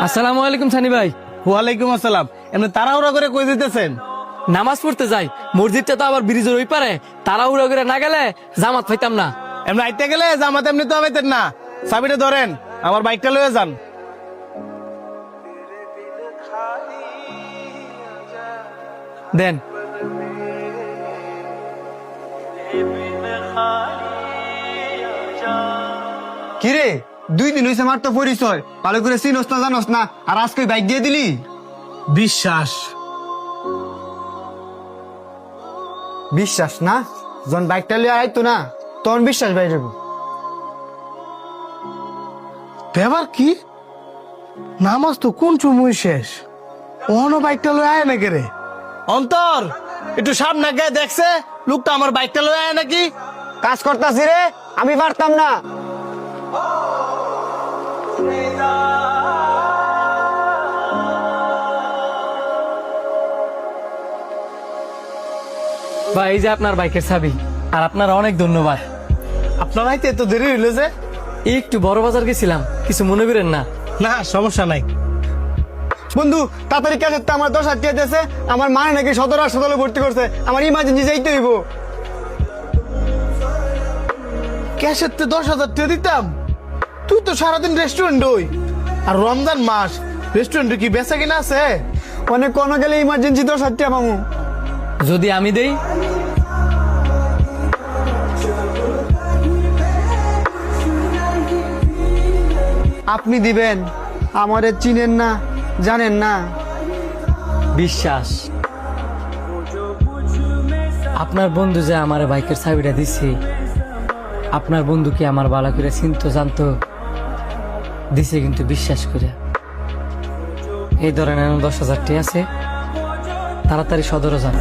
আসসালামু আলাইকুম সানি ভাই। ওয়ালাইকুম আসসালাম। এমনি তাড়াহুড়া করে কই দিতেছেন? নামাজ পড়তে যাই, মসজিদটা তো আবার ব্রিজের ওই পারে, তাড়াহুড়া করে না গেলে জামাত পাইতাম না। এমনি আইতে গেলে জামাত এমনি তো হইতেন না। চাবিটা ধরেন, আমার বাইকটা লয়ে যান। দেন। কিরে 2 দিন হয়েছে মার তো পরিচয় ভালো করে চিনস না জানস না, আর আজকে বাইক দিয়ে দিলি। বিশ্বাস বিশ্বাস না, যখন বাইকটা লিয়ে আইতো না তখন বিশ্বাস বাইরে যাবো। ব্যাপার কি? নামাজ তো কোন চুমুই শেষ, ওহনো বাইকটা লয়ে আয় নাকি রে? অন্তর, একটু সামনে গিয়ে দেখছে লোকটা আমার বাইকটা লয়ে আয় নাকি? কাজ করতাছি রে, আমি পারতাম না। ভাই এই যে আপনার বাইকের চাবি, আর আপনার অনেক ধন্যবাদ। আপনার আইতে এত দেরি হইলো যে? একটু বড় বাজার গেছিলাম, কিছু মনে করেন না। না, সমস্যা নাই। বন্ধু তাড়াতাড়ি কাজ করতে, আমার 10,000 টাকা দিয়েছে, আমার মা নাকি সদর হাসপাতালে ভর্তি করছে, আমার ইমার্জেন্সি যাইতে হইব। ক্যাশের তো 10,000 টাকা দিতাম। তুই তো সারাদিন রেস্টুরেন্ট হই, আর রমজান মাস রেস্টুরেন্টে কি বেচা কিনা আছে? অনেক কোনো গেলে ইমার্জেন্সি 10,000 টাকা পাবো। যদি আমি দেই? আপনি দিবেন, আমারে চিনেন না, জানেন না। বিশ্বাস। আপনার বন্ধু যে আমার বাইকের চাবিটা দিছে, আপনার বন্ধু কি আমার ভালো করে চিনতো জানতো, দিছে কিন্তু বিশ্বাস করে। এই ধরনের 10,000 টাকা আছে, তাড়াতাড়ি সদরে যান।